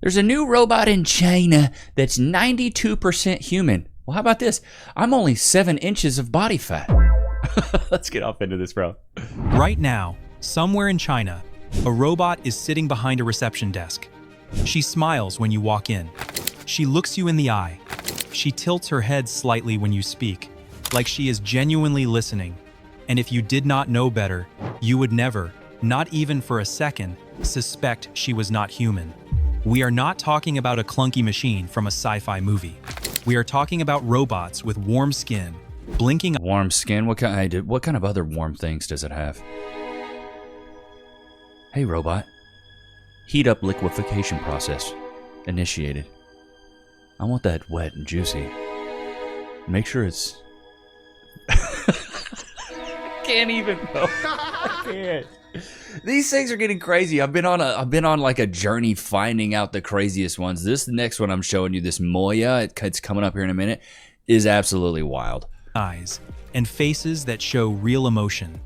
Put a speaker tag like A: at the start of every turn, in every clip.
A: There's a new robot in China that's 92% human. Well, how about this? I'm only 7 inches of body fat. Let's get off into this, bro.
B: Right now, somewhere in China, a robot is sitting behind a reception desk. She smiles when you walk in. She looks you in the eye. She tilts her head slightly when you speak, like she is genuinely listening. And if you did not know better, you would never, not even for a second, suspect she was not human. We are not talking about a clunky machine from a sci-fi movie. We are talking about robots with warm skin, blinking.
A: Warm skin? What kind of other warm things does it have? Hey, robot. Heat up liquefaction process. Initiated. I want that wet and juicy. Make sure it's... Can't even. No, I can't. These things are getting crazy. I've been on like a journey finding out the craziest ones. This next one I'm showing you, this Moya, it's coming up here in a minute, is absolutely wild.
B: Eyes and faces that show real emotion.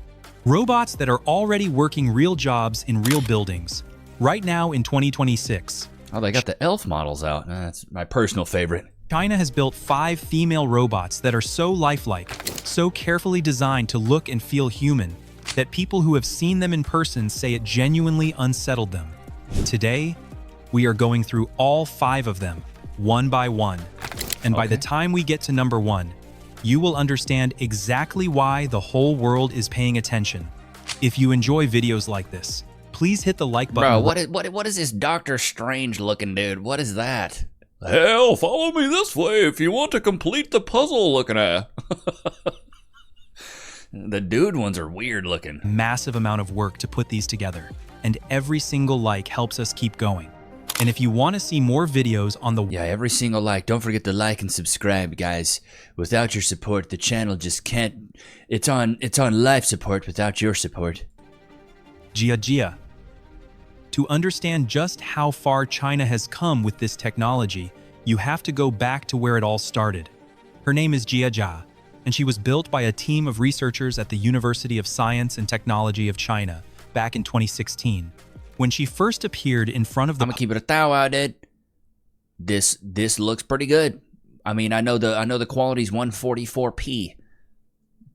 B: Robots that are already working real jobs in real buildings. Right now in 2026.
A: Oh, they got the elf models out. That's my personal favorite.
B: China has built 5 female robots that are so lifelike, so carefully designed to look and feel human, that people who have seen them in person say it genuinely unsettled them. Today, we are going through all 5 of them, one by one. And by the time we get to number 1, you will understand exactly why the whole world is paying attention. If you enjoy videos like this, please hit the like button.
A: Bro, what is this Doctor Strange looking dude? What is that? Hell, follow me this way if you want to complete the puzzle looking at. The dude ones are weird looking.
B: Massive amount of work to put these together, and every single like helps us keep going. And if you want to see more videos on the...
A: Yeah, every single like. Don't forget to like and subscribe, guys. Without your support, the channel just can't... It's on life support without your support.
B: Jia. To understand just how far China has come with this technology, you have to go back to where it all started. Her name is Jia, and she was built by a team of researchers at the University of Science and Technology of China back in 2016. When she first appeared in front of the...
A: I'm gonna keep it a thou out, Ed. This looks pretty good. I mean, I know the quality's 144p,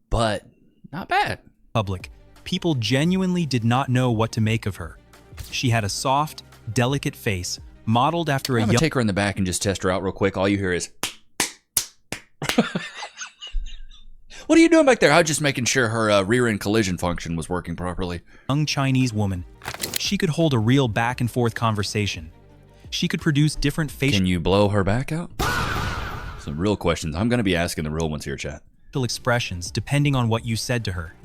A: but not bad.
B: Public, people genuinely did not know what to make of her. She had a soft, delicate face, modeled after a young...
A: I'm gonna take her in the back and just test her out real quick. All you hear is... What are you doing back there? I was just making sure her rear-end collision function was working properly.
B: Young Chinese woman. She could hold a real back-and-forth conversation. She could produce different facial...
A: Can you blow her back out? Some real questions. I'm gonna be asking the real ones here, chat.
B: ...expressions depending on what you said to her.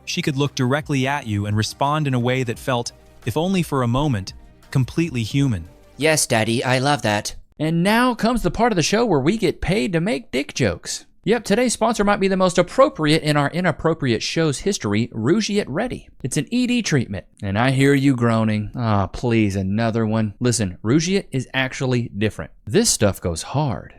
B: She could look directly at you and respond in a way that felt, if only for a moment, completely human.
A: Yes, Daddy, I love that. And now comes the part of the show where we get paid to make dick jokes. Yep, today's sponsor might be the most appropriate in our inappropriate show's history, Rouge It Ready. It's an ED treatment, and I hear you groaning. Ah, please, another one. Listen, Rouge It is actually different. This stuff goes hard.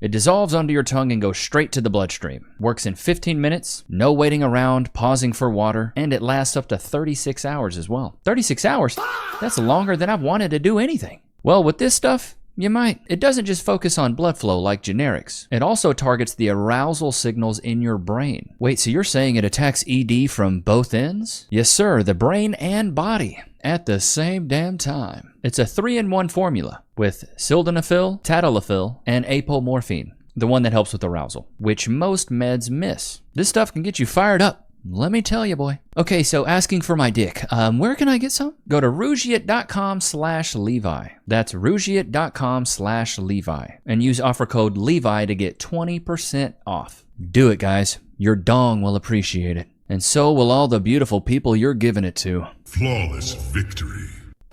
A: It dissolves onto your tongue and goes straight to the bloodstream. Works in 15 minutes, no waiting around, pausing for water, and it lasts up to 36 hours as well. 36 hours? That's longer than I've wanted to do anything. Well, with this stuff, you might. It doesn't just focus on blood flow like generics. It also targets the arousal signals in your brain. Wait, so you're saying it attacks ED from both ends? Yes, sir, the brain and body at the same damn time. It's a 3-in-1 formula with sildenafil, tadalafil, and apomorphine, the one that helps with arousal, which most meds miss. This stuff can get you fired up. Let me tell you, boy. Okay, so asking for my dick. Where can I get some? Go to rougeit.com/Levi. That's rougeit.com/Levi. And use offer code Levi to get 20% off. Do it, guys. Your dong will appreciate it. And so will all the beautiful people you're giving it to.
C: Flawless victory.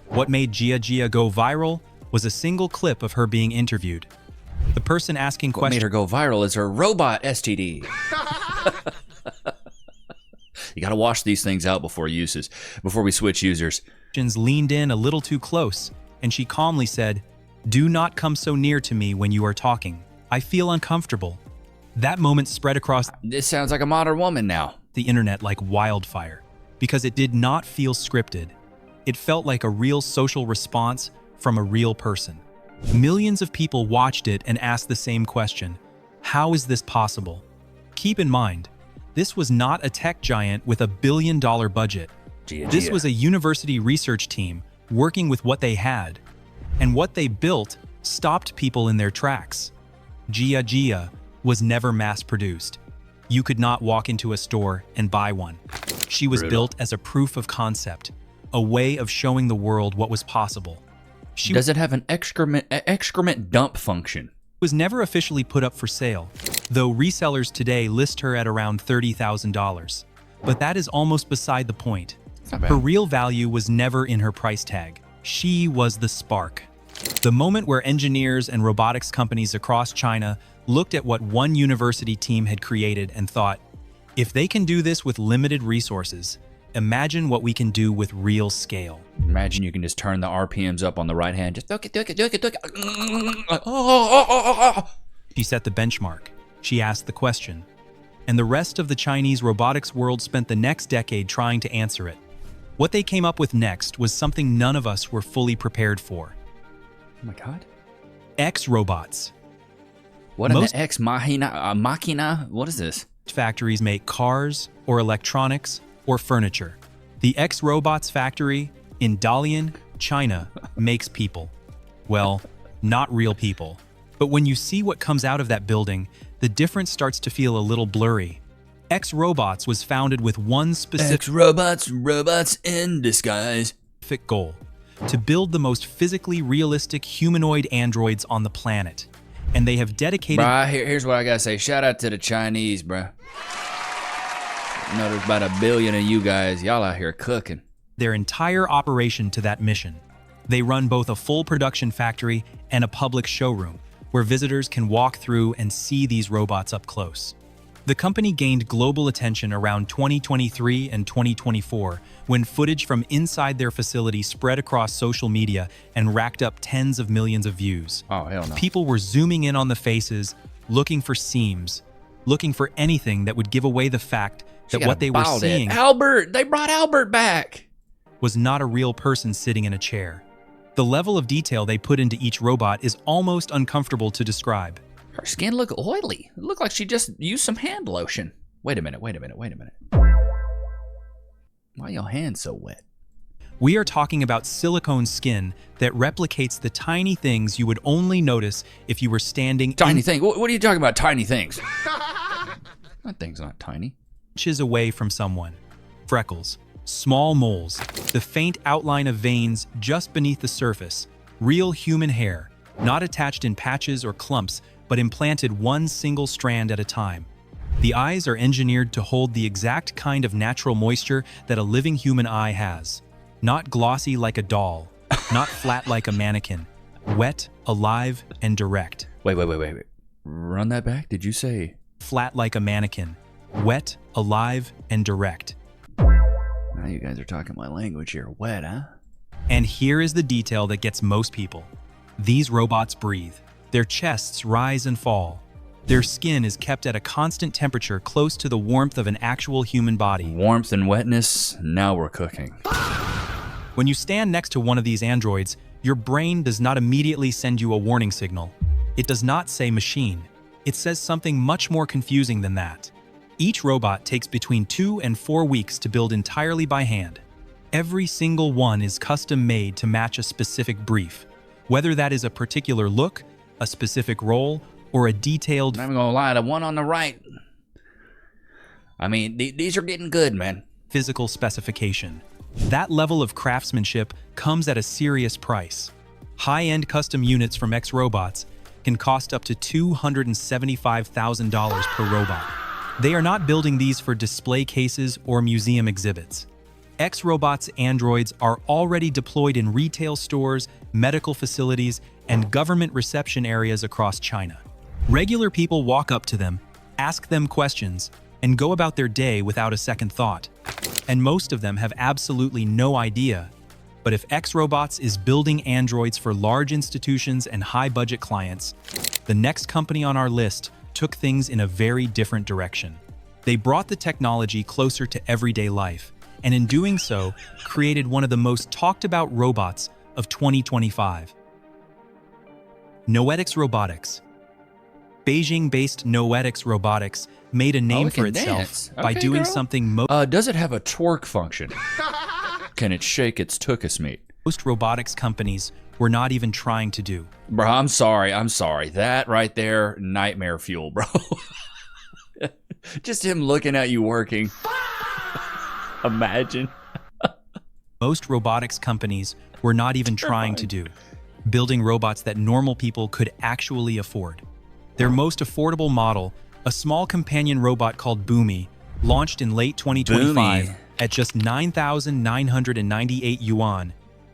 B: What made Jia go viral was a single clip of her being interviewed. The person asking
A: What made her go viral is her robot STD. You gotta wash these things out before we switch users.
B: questions leaned in a little too close, and she calmly said, "Do not come so near to me when you are talking. I feel uncomfortable." That moment spread across
A: This sounds like a modern woman now.
B: the internet like wildfire, because it did not feel scripted. It felt like a real social response from a real person. Millions of people watched it and asked the same question: how is this possible? Keep in mind, this was not a tech giant with a billion-dollar budget. This was a university research team working with what they had, and what they built stopped people in their tracks. Gia was never mass-produced. You could not walk into a store and buy one. She was built as a proof of concept, a way of showing the world what was possible.
A: Does it have an excrement dump function?
B: Was never officially put up for sale, though resellers today list her at around $30,000. But that is almost beside the point. Her real value was never in her price tag. She was the spark. The moment where engineers and robotics companies across China looked at what one university team had created and thought, if they can do this with limited resources, imagine what we can do with real scale.
A: Imagine you can just turn the RPMs up on the right hand. Just do it.
B: She set the benchmark. She asked the question. And the rest of the Chinese robotics world spent the next decade trying to answer it. What they came up with next was something none of us were fully prepared for.
A: Oh my God.
B: X-robots.
A: What in the ex machina? What is this?
B: Factories make cars or electronics or furniture. The X-robots factory in Dalian, China, makes people. Well, not real people. But when you see what comes out of that building, the difference starts to feel a little blurry. X-robots was founded with one specific
A: robots in disguise.
B: Goal: to build the most physically realistic humanoid androids on the planet. And they have dedicated...
A: Bruh, here's what I gotta say. Shout out to the Chinese, bruh. I know there's about 1 billion of you guys. Y'all out here cooking.
B: Their entire operation to that mission. They run both a full production factory and a public showroom, where visitors can walk through and see these robots up close. The company gained global attention around 2023 and 2024 when footage from inside their facility spread across social media and racked up tens of millions of views.
A: Oh, hell no.
B: People were zooming in on the faces, looking for seams, looking for anything that would give away the fact that what they were seeing...
A: Albert! They brought Albert back!
B: ...was not a real person sitting in a chair. The level of detail they put into each robot is almost uncomfortable to describe.
A: Her skin looked oily. It looked like she just used some hand lotion. Wait a minute. Why are your hands so wet?
B: We are talking about silicone skin that replicates the tiny things you would only notice if you were standing...
A: Tiny thing? What are you talking about, tiny things? That thing's not tiny.
B: ...inches away from someone. Freckles, small moles, the faint outline of veins just beneath the surface, real human hair, not attached in patches or clumps, but implanted one single strand at a time. The eyes are engineered to hold the exact kind of natural moisture that a living human eye has. Not glossy like a doll, not flat like a mannequin. Wet, alive, and direct.
A: Wait. Run that back. Did you say?
B: Flat like a mannequin. Wet, alive, and direct.
A: Now you guys are talking my language here. Wet, huh?
B: And here is the detail that gets most people. These robots breathe. Their chests rise and fall. Their skin is kept at a constant temperature close to the warmth of an actual human body.
A: Warmth and wetness, now we're cooking.
B: When you stand next to one of these androids, your brain does not immediately send you a warning signal. It does not say machine. It says something much more confusing than that. Each robot takes between 2 and 4 weeks to build entirely by hand. Every single one is custom made to match a specific brief, whether that is a particular look, a specific role, or a detailed...
A: I'm gonna lie, the one on the right... I mean, these are getting good, man.
B: ...physical specification. That level of craftsmanship comes at a serious price. High-end custom units from X-Robots can cost up to $275,000 per robot. They are not building these for display cases or museum exhibits. X-Robots androids are already deployed in retail stores, medical facilities, and government reception areas across China. Regular people walk up to them, ask them questions, and go about their day without a second thought. And most of them have absolutely no idea. But if X-Robots is building androids for large institutions and high-budget clients, the next company on our list took things in a very different direction. They brought the technology closer to everyday life, and in doing so, created one of the most talked about robots of 2025. Noetics Robotics. Beijing-based Noetics Robotics made a name for itself by doing something
A: does it have a twerk function? Can it shake its tuchus meat?
B: most robotics companies were not even trying to do.
A: Bro, I'm sorry. That right there, nightmare fuel, bro. Just him looking at you working. Imagine.
B: Most robotics companies were not even trying to do, building robots that normal people could actually afford. Their most affordable model, a small companion robot called Boomy, launched in late 2025 at just 9,998 yuan,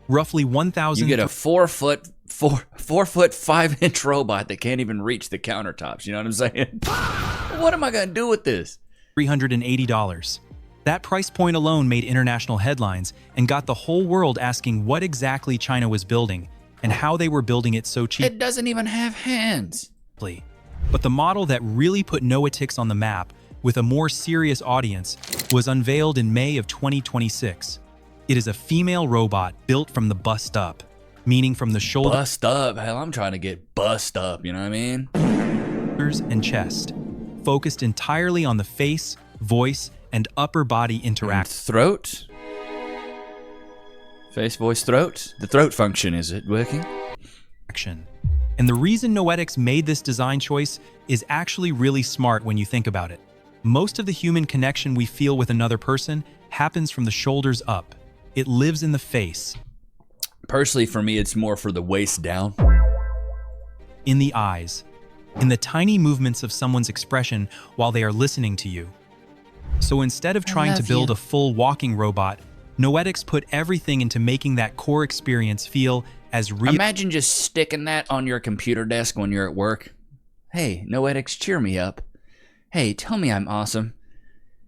B: roughly 1,000.
A: You get a 4 foot 5-inch robot that can't even reach the countertops. You know what I'm saying? What am I gonna do with this?
B: $380. That price point alone made international headlines and got the whole world asking what exactly China was building and how they were building it so cheaply.
A: It doesn't even have hands.
B: But the model that really put Noetics on the map with a more serious audience was unveiled in May of 2026. It is a female robot built from the bust up, meaning from the shoulders
A: Bust up. Hell, I'm trying to get bust up, you know what I mean?
B: and chest, focused entirely on the face, voice, and upper body interaction.
A: Throat? Face, voice, throat? The throat function, is it working?
B: And the reason Noetics made this design choice is actually really smart when you think about it. Most of the human connection we feel with another person happens from the shoulders up. It lives in the face,
A: Personally, for me, it's more for the waist down.
B: in the eyes, in the tiny movements of someone's expression while they are listening to you. So instead of trying to build a full walking robot, Noetics put everything into making that core experience feel as real.
A: Imagine just sticking that on your computer desk when you're at work. Hey, Noetics, cheer me up. Hey, tell me I'm awesome.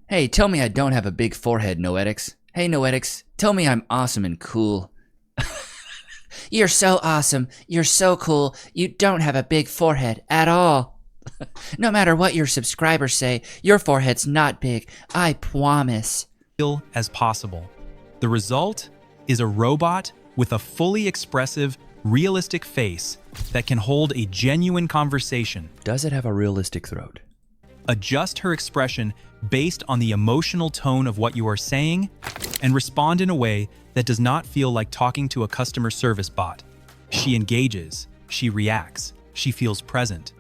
A: Hey, tell me I don't have a big forehead, Noetics. Hey, Noetics, tell me I'm awesome and cool. You're so awesome. You're so cool. You don't have a big forehead at all. No matter what your subscribers say, your forehead's not big. I promise.
B: As possible. The result is a robot with a fully expressive, realistic face that can hold a genuine conversation,
A: Does it have a realistic throat?
B: adjust her expression based on the emotional tone of what you are saying, and respond in a way that does not feel like talking to a customer service bot. She engages, she reacts, she feels present.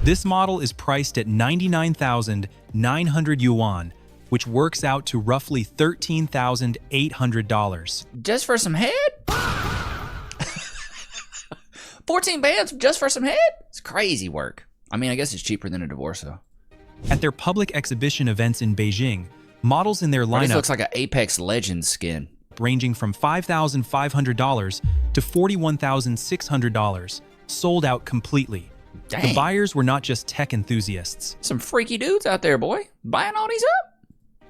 B: This model is priced at 99,900 yuan, which works out to roughly $13,800.
A: Just for some head? 14 bands just for some head? It's crazy work. I mean, I guess it's cheaper than a divorce, though.
B: At their public exhibition events in Beijing, models in their
A: This
B: lineup
A: looks like an Apex Legends skin.
B: ranging from $5,500 to $41,600 sold out completely. The
A: Dang.
B: buyers were not just tech enthusiasts.
A: Some freaky dudes out there, boy. Buying all these up?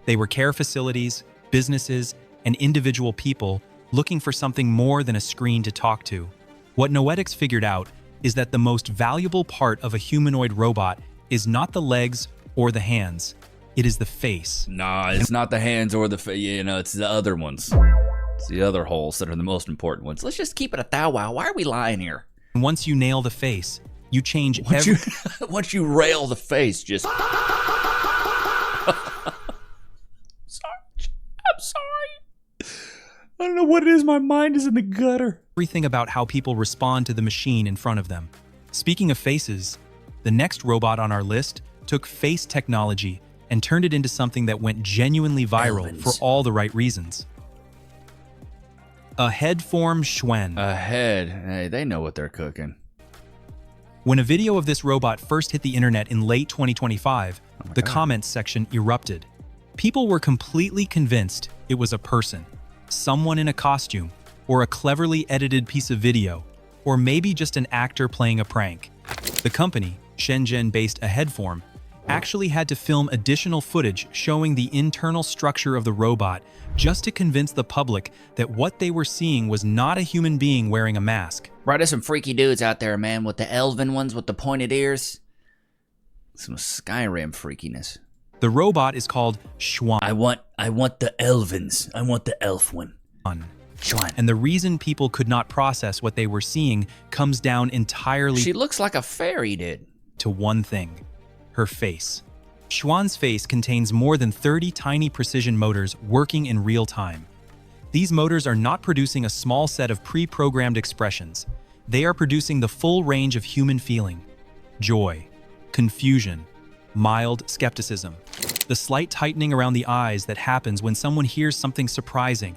B: They were care facilities, businesses, and individual people looking for something more than a screen to talk to. What Noetics figured out is that the most valuable part of a humanoid robot is not the legs or the hands. It is the face.
A: Nah, it's not the hands or the it's the other ones. It's the other holes that are the most important ones. Let's just keep it a thou wow. Why are we lying here?
B: And once you nail the face, you change
A: Once you rail the face, just sorry. I'm sorry. I don't know what it is. My mind is in the gutter.
B: everything about how people respond to the machine in front of them. Speaking of faces, the next robot on our list took face technology and turned it into something that went genuinely viral
A: Elvins.
B: for all the right reasons. A head-form Schwen.
A: Ahead. Hey, they know what they're cooking.
B: When a video of this robot first hit the internet in late 2025, the
A: God.
B: comments section erupted. People were completely convinced it was a person, someone in a costume, or a cleverly edited piece of video, or maybe just an actor playing a prank. The company, Shenzhen-based Aheadform, actually had to film additional footage showing the internal structure of the robot just to convince the public that what they were seeing was not a human being wearing a mask.
A: Bro, there's some freaky dudes out there, man, with the elven ones with the pointed ears. Some Skyrim freakiness.
B: The robot is called Schwan.
A: I want the elvins. I want the elf one. Schwan.
B: And the reason people could not process what they were seeing comes down entirely
A: She looks like a fairy did.
B: to one thing: her face. Schwan's face contains more than 30 tiny precision motors working in real time. These motors are not producing a small set of pre-programmed expressions. They are producing the full range of human feeling: joy, confusion, mild skepticism, the slight tightening around the eyes that happens when someone hears something surprising,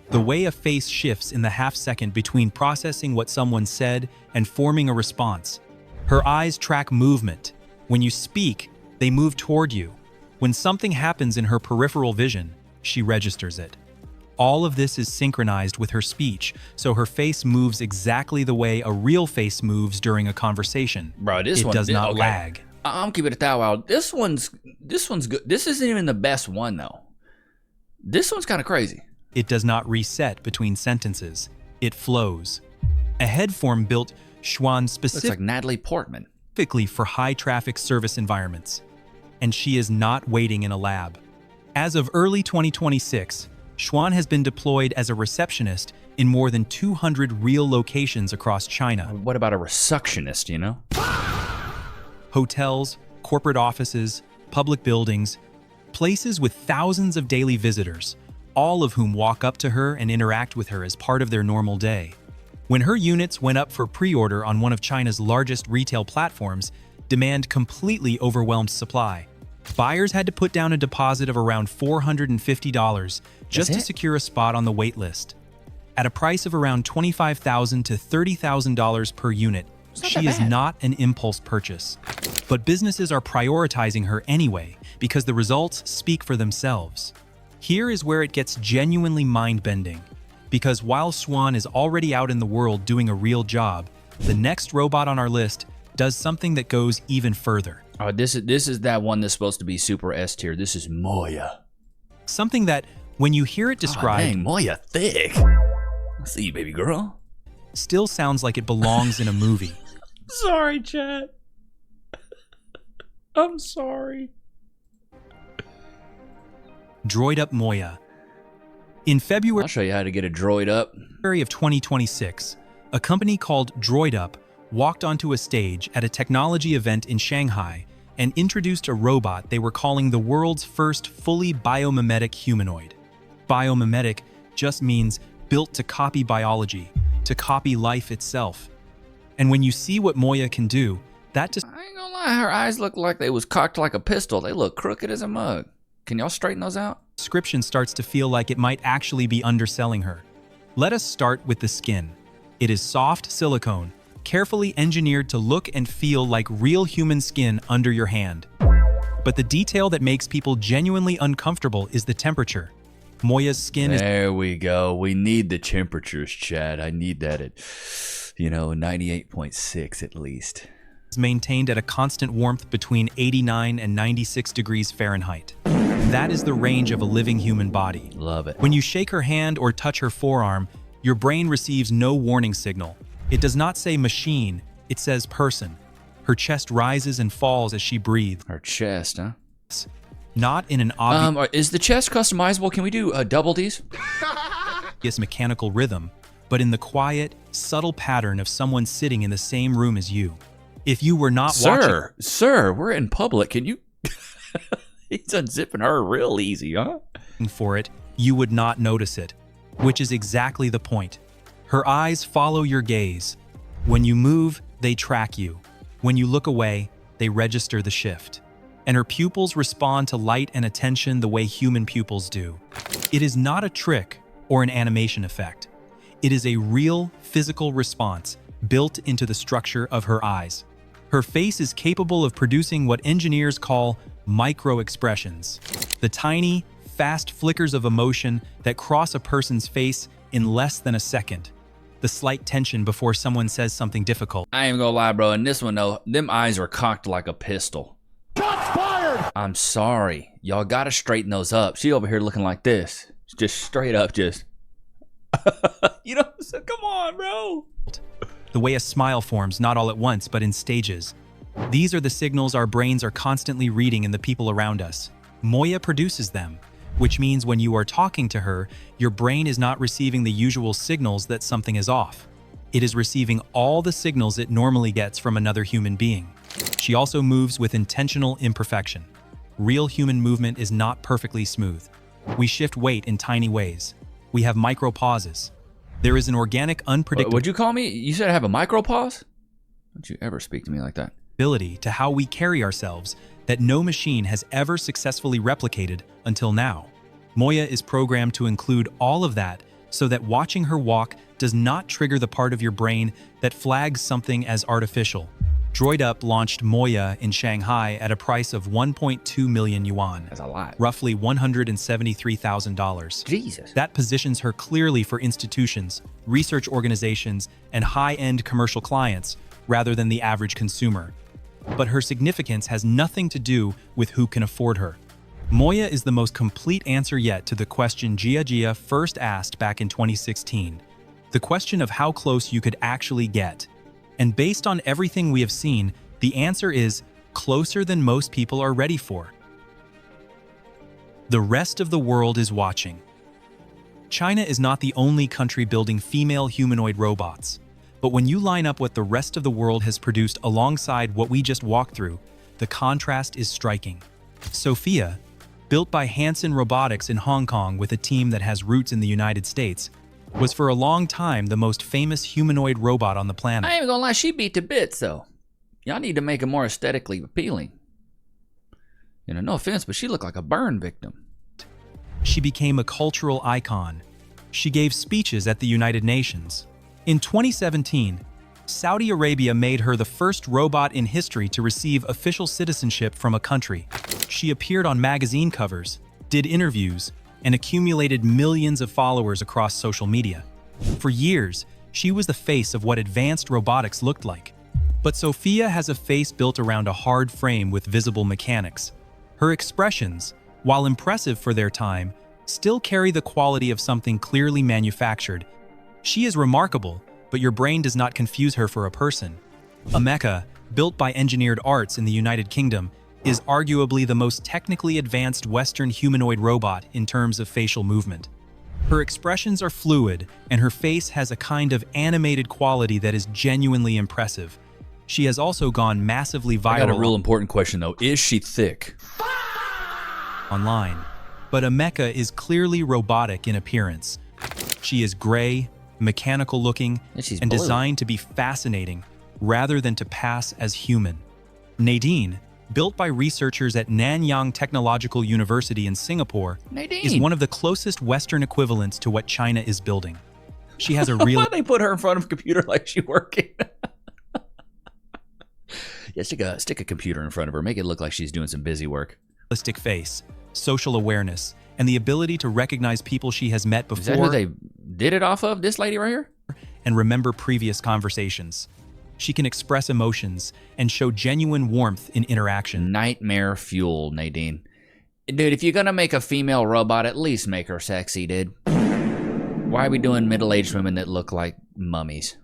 B: the way a face shifts in the half-second between processing what someone said and forming a response. Her eyes track movement. When you speak, they move toward you. When something happens in her peripheral vision, she registers it. All of this is synchronized with her speech, so her face moves exactly the way a real face moves during a conversation.
A: Bro, this
B: It
A: one
B: does not
A: okay.
B: lag.
A: I'm keeping it that wild. This one's good. This isn't even the best one though. This one's kind of crazy.
B: It does not reset between sentences. It flows. A head form built Schwan
A: Looks like Natalie Portman.
B: specifically for high-traffic service environments. And she is not waiting in a lab. As of early 2026, Schwan has been deployed as a receptionist in more than 200 real locations across China.
A: What about a resuctionist, you know?
B: Hotels, corporate offices, public buildings, places with thousands of daily visitors, all of whom walk up to her and interact with her as part of their normal day. When her units went up for pre-order on one of China's largest retail platforms, demand completely overwhelmed supply. Buyers had to put down a deposit of around $450 just to
A: it?
B: secure a spot on the wait list. At a price of around $25,000 to $30,000 per unit,
A: not
B: she
A: that
B: is
A: bad.
B: not an impulse purchase. But businesses are prioritizing her anyway because the results speak for themselves. Here is where it gets genuinely mind-bending. Because while Schwan is already out in the world doing a real job, the next robot on our list does something that goes even further.
A: Oh, this is that one that's supposed to be super S tier. This is Moya.
B: Something that, when you hear it described,
A: Dang, Moya thick. I see you, baby girl.
B: still sounds like it belongs in a movie.
A: Sorry, Chad. I'm sorry.
B: Droid Up Moya. In February
A: I'll show you how to get a droid up.
B: of 2026, a company called Droid Up walked onto a stage at a technology event in Shanghai and introduced a robot they were calling the world's first fully biomimetic humanoid. Biomimetic just means built to copy biology, to copy life itself. And when you see what Moya can do, that
A: I ain't gonna lie, her eyes look like they was cocked like a pistol. They look crooked as a mug. Can y'all straighten those out?
B: description starts to feel like it might actually be underselling her. Let us start with the skin. It is soft silicone, carefully engineered to look and feel like real human skin under your hand. But the detail that makes people genuinely uncomfortable is the temperature. Moya's skin is
A: There we go. We need the temperatures, Chad. I need that at, 98.6 at least.
B: maintained at a constant warmth between 89 and 96 degrees Fahrenheit. That is the range of a living human body.
A: Love it.
B: When you shake her hand or touch her forearm, your brain receives no warning signal. It does not say machine, it says person. Her chest rises and falls as she breathes,
A: Her chest, huh?
B: not in an obvious
A: Is the chest customizable? Can we do double D's?
B: mechanical rhythm, but in the quiet, subtle pattern of someone sitting in the same room as you. If you were not watching
A: Sir, we're in public. Can you? He's unzipping her real easy, huh?
B: for it, you would not notice it, which is exactly the point. Her eyes follow your gaze. When you move, they track you. When you look away, they register the shift. And her pupils respond to light and attention the way human pupils do. It is not a trick or an animation effect. It is a real physical response built into the structure of her eyes. Her face is capable of producing what engineers call micro-expressions, the tiny, fast flickers of emotion that cross a person's face in less than a second, the slight tension before someone says something difficult.
A: I ain't gonna lie, bro. In this one, though, them eyes are cocked like a pistol.
D: Shots fired!
A: I'm sorry. Y'all gotta straighten those up. She over here looking like this. Just straight up, just. So come on, bro.
B: The way a smile forms, not all at once, but in stages. These are the signals our brains are constantly reading in the people around us. Moya produces them, which means when you are talking to her, your brain is not receiving the usual signals that something is off. It is receiving all the signals it normally gets from another human being. She also moves with intentional imperfection. Real human movement is not perfectly smooth. We shift weight in tiny ways. We have micro pauses. There is an organic, unpredictable
A: Would you call me? You said I have a micropause? Don't you ever speak to me like that?
B: ability to how we carry ourselves that no machine has ever successfully replicated until now. Moya is programmed to include all of that so that watching her walk does not trigger the part of your brain that flags something as artificial. DroidUp launched Moya in Shanghai at a price of 1.2 million yuan.
A: That's a lot.
B: Roughly $173,000.
A: Jesus.
B: That positions her clearly for institutions, research organizations, and high-end commercial clients, rather than the average consumer. But her significance has nothing to do with who can afford her. Moya is the most complete answer yet to the question Jia first asked back in 2016. The question of how close you could actually get. And based on everything we have seen, the answer is closer than most people are ready for. The rest of the world is watching. China is not the only country building female humanoid robots. But when you line up what the rest of the world has produced alongside what we just walked through, the contrast is striking. Sophia, built by Hanson Robotics in Hong Kong with a team that has roots in the United States, was for a long time the most famous humanoid robot on the planet.
A: I ain't even gonna lie, she beat to bits though. Y'all need to make it more aesthetically appealing. You know, no offense, but she looked like a burn victim.
B: She became a cultural icon. She gave speeches at the United Nations. In 2017, Saudi Arabia made her the first robot in history to receive official citizenship from a country. She appeared on magazine covers, did interviews, and accumulated millions of followers across social media. For years, she was the face of what advanced robotics looked like. But Sophia has a face built around a hard frame with visible mechanics. Her expressions, while impressive for their time, still carry the quality of something clearly manufactured. She is remarkable, but your brain does not confuse her for a person. A mecha, built by Engineered Arts in the United Kingdom, is arguably the most technically advanced Western humanoid robot in terms of facial movement. Her expressions are fluid, and her face has a kind of animated quality that is genuinely impressive. She has also gone massively viral.
A: I got a real important question though. Is she thick?
B: Online. But a mecha is clearly robotic in appearance. She is gray, mechanical looking, and designed to be fascinating rather than to pass as human. Nadine, built by researchers at Nanyang Technological University in Singapore, is one of the closest Western equivalents to what China is building. She has a real...
A: Why'd they put her in front of a computer like she's working? Yeah, stick a computer in front of her. Make it look like she's doing some busy work.
B: ...realistic face, social awareness, and the ability to recognize people she has met before.
A: Is that who they did it off of? This lady right here?
B: And remember previous conversations. She can express emotions and show genuine warmth in interaction.
A: Nightmare fuel, Nadine. Dude, if you're gonna make a female robot, at least make her sexy, dude. Why are we doing middle-aged women that look like mummies?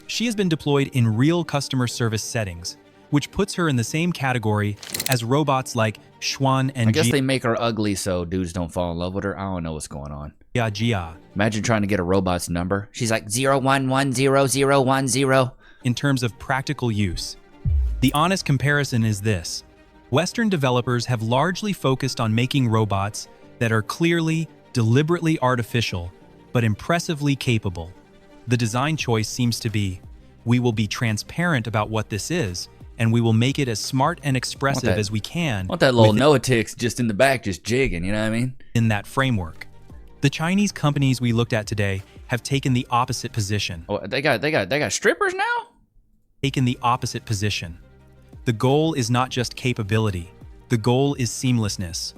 B: She has been deployed in real customer service settings, which puts her in the same category as robots like Xuan and
A: I guess they make her ugly so dudes don't fall in love with her. I don't know what's going on.
B: Jia.
A: Imagine trying to get a robot's number. She's like 0110010.
B: In terms of practical use. The honest comparison is this. Western developers have largely focused on making robots that are clearly, deliberately artificial, but impressively capable. The design choice seems to be, we will be transparent about what this is, and we will make it as smart and expressive as we can.
A: Want that little Noah Tix just in the back, just jigging, you know what I mean?
B: In that framework. The Chinese companies we looked at today have taken the opposite position.
A: Oh, they got strippers now?
B: Taken the opposite position. The goal is not just capability. The goal is seamlessness.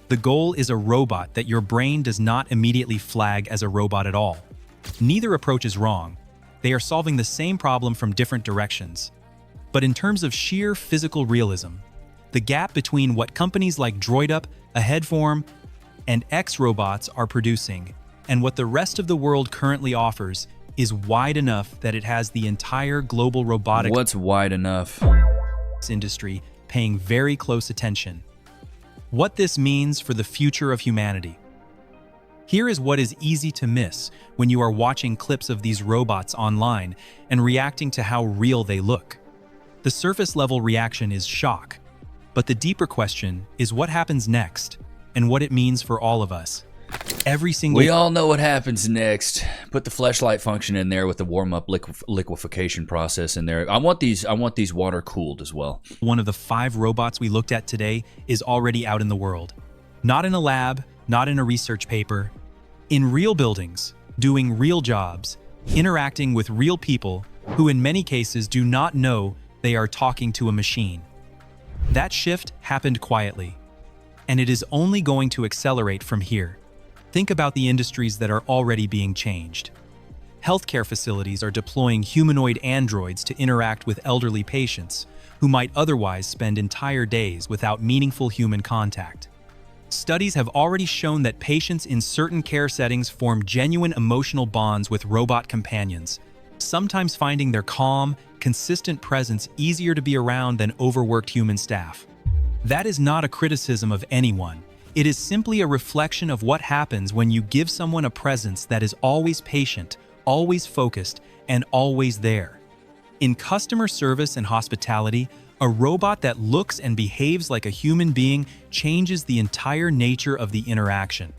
B: The goal is a robot that your brain does not immediately flag as a robot at all. Neither approach is wrong. They are solving the same problem from different directions. But in terms of sheer physical realism, the gap between what companies like DroidUp, Aheadform, and X robots are producing and what the rest of the world currently offers is wide enough that it has the entire global robotics
A: What's wide enough?
B: industry paying very close attention. What this means for the future of humanity. Here is what is easy to miss when you are watching clips of these robots online and reacting to how real they look. The surface-level reaction is shock, but the deeper question is what happens next and what it means for all of us.
A: We all know what happens next. Put the fleshlight function in there with the warm-up liquefaction process in there. I want these water cooled as well.
B: One of the 5 robots we looked at today is already out in the world. Not in a lab, not in a research paper. In real buildings, doing real jobs, interacting with real people who in many cases do not know they are talking to a machine. That shift happened quietly, and it is only going to accelerate from here. Think about the industries that are already being changed. Healthcare facilities are deploying humanoid androids to interact with elderly patients who might otherwise spend entire days without meaningful human contact. Studies have already shown that patients in certain care settings form genuine emotional bonds with robot companions, sometimes finding their calm, consistent presence easier to be around than overworked human staff. That is not a criticism of anyone. It is simply a reflection of what happens when you give someone a presence that is always patient, always focused, and always there. In customer service and hospitality, a robot that looks and behaves like a human being changes the entire nature of the interaction.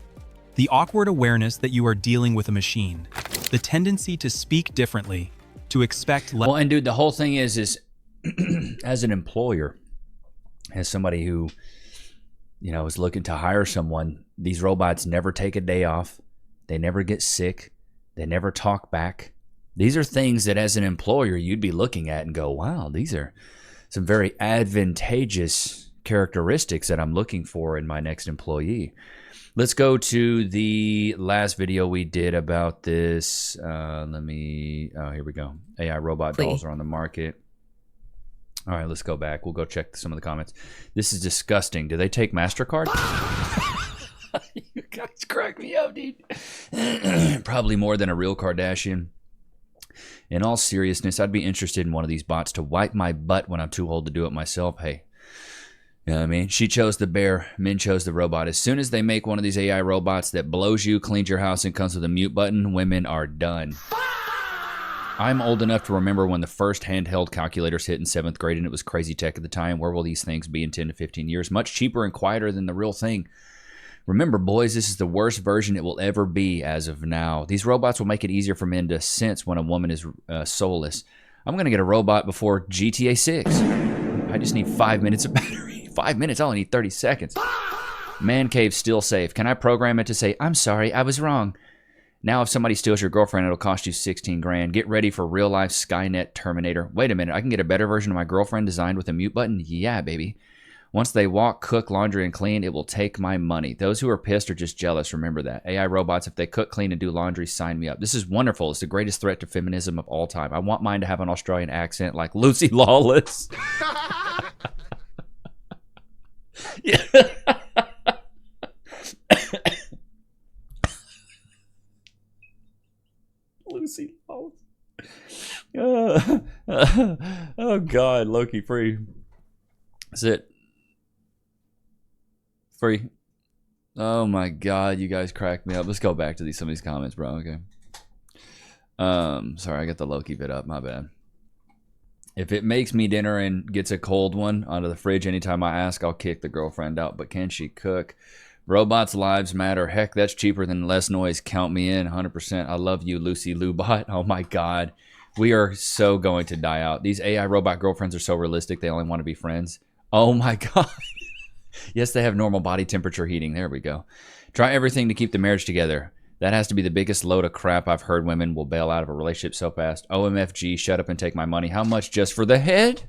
B: The awkward awareness that you are dealing with a machine, the tendency to speak differently, to expect less.
A: Well, and dude, the whole thing is as an employer, as somebody who is looking to hire someone, these robots never take a day off. They never get sick. They never talk back. These are things that as an employer, you'd be looking at and go, wow, these are some very advantageous characteristics that I'm looking for in my next employee. Let's go to the last video we did about this. Here we go. AI robot dolls are on the market. All right, let's go back. We'll go check some of the comments. This is disgusting. Do they take MasterCard? You guys crack me up, dude. Probably more than a real Kardashian. In all seriousness, I'd be interested in one of these bots to wipe my butt when I'm too old to do it myself. Hey, you know what I mean? She chose the bear, men chose the robot. As soon as they make one of these AI robots that blows you, cleans your house, and comes with a mute button, women are done. I'm old enough to remember when the first handheld calculators hit in 7th grade, and it was crazy tech at the time. Where will these things be in 10 to 15 years? Much cheaper and quieter than the real thing. Remember, boys, this is the worst version it will ever be as of now. These robots will make it easier for men to sense when a woman is soulless. I'm going to get a robot before GTA 6. I just need 5 minutes of battery. 5 minutes? I only need 30 seconds. Man cave still safe. Can I program it to say, I'm sorry, I was wrong? Now, if somebody steals your girlfriend, it'll cost you 16 grand. Get ready for real-life Skynet Terminator. Wait a minute, I can get a better version of my girlfriend designed with a mute button? Yeah, baby. Once they walk, cook, laundry, and clean, it will take my money. Those who are pissed are just jealous. Remember that. AI robots, if they cook, clean, and do laundry, sign me up. This is wonderful. It's the greatest threat to feminism of all time. I want mine to have an Australian accent like Lucy Lawless. Yeah. Lucy Lawless. Oh God, Loki free. That's it. Free. Oh my God, you guys cracked me up. Let's go back to some of these comments, bro. Okay. Sorry, I got the Loki bit up. My bad. If it makes me dinner and gets a cold one out of the fridge anytime I ask, I'll kick the girlfriend out. But can she cook? Robots' lives matter. Heck, that's cheaper than less noise. Count me in, 100%. I love you, Lucy Lubot. Oh my God. We are so going to die out. These AI robot girlfriends are so realistic, they only want to be friends. Oh my God. Yes, they have normal body temperature heating. There we go. Try everything to keep the marriage together. That has to be the biggest load of crap I've heard. Women will bail out of a relationship so fast. OMFG, shut up and take my money. How much just for the head?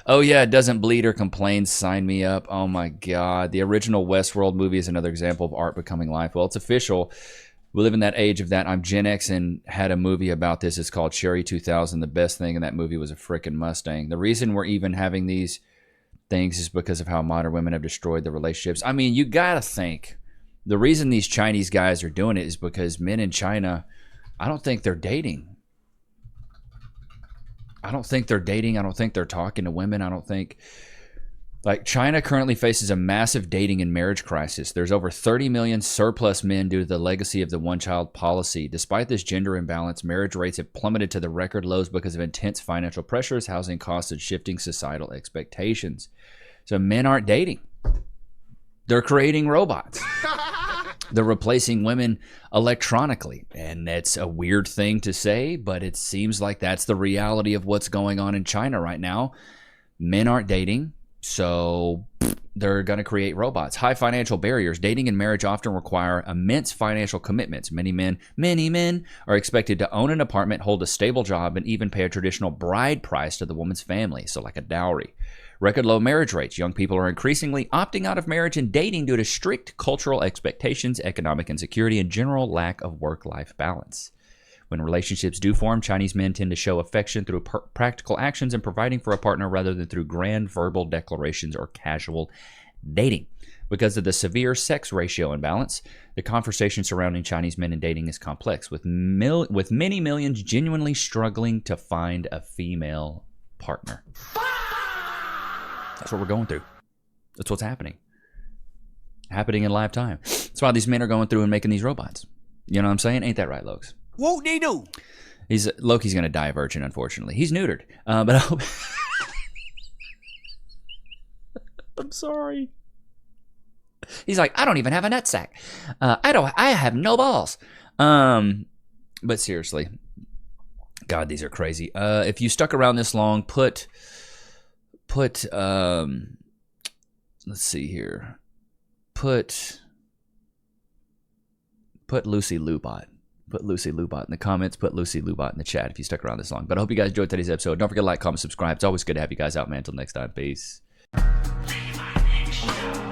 A: Oh yeah, it doesn't bleed or complain. Sign me up. Oh my God. The original Westworld movie is another example of art becoming life. Well, it's official. We live in that age of that. I'm Gen X and had a movie about this. It's called Cherry 2000. The best thing in that movie was a frickin' Mustang. The reason we're even having these things is because of how modern women have destroyed the relationships. I mean, you gotta think. The reason these Chinese guys are doing it is because men in China, I don't think they're dating. I don't think they're dating. I don't think they're talking to women. I don't think... Like, China currently faces a massive dating and marriage crisis. There's over 30 million surplus men due to the legacy of the one-child policy. Despite this gender imbalance, marriage rates have plummeted to the record lows because of intense financial pressures, housing costs, and shifting societal expectations. So men aren't dating. They're creating robots. They're replacing women electronically. And that's a weird thing to say, but it seems like that's the reality of what's going on in China right now. Men aren't dating. So they're going to create robots. High financial barriers. Dating and marriage often require immense financial commitments. Many men are expected to own an apartment, hold a stable job, and even pay a traditional bride price to the woman's family, so like a dowry. Record low marriage rates. Young people are increasingly opting out of marriage and dating due to strict cultural expectations, economic insecurity, and general lack of work-life balance. When relationships do form, Chinese men tend to show affection through practical actions and providing for a partner rather than through grand verbal declarations or casual dating. Because of the severe sex ratio imbalance, the conversation surrounding Chinese men and dating is complex, with many millions genuinely struggling to find a female partner. That's what we're going through. That's what's happening. Happening in live time. That's why these men are going through and making these robots. You know what I'm saying? Ain't that right, Lokes?
D: Whoop de doo.
A: Loki's going to die a virgin, unfortunately. He's neutered. But I hope... I'm sorry. He's like, I don't even have a nutsack. I have no balls. But seriously, God, these are crazy. If you stuck around this long, put let's see here. Put Lucy Lubot. Put Lucy Lubot in the comments. Put Lucy Lubot in the chat if you stuck around this long. But I hope you guys enjoyed today's episode. Don't forget to like, comment, subscribe. It's always good to have you guys out, man. Until next time. Peace. Levi Nichs Show.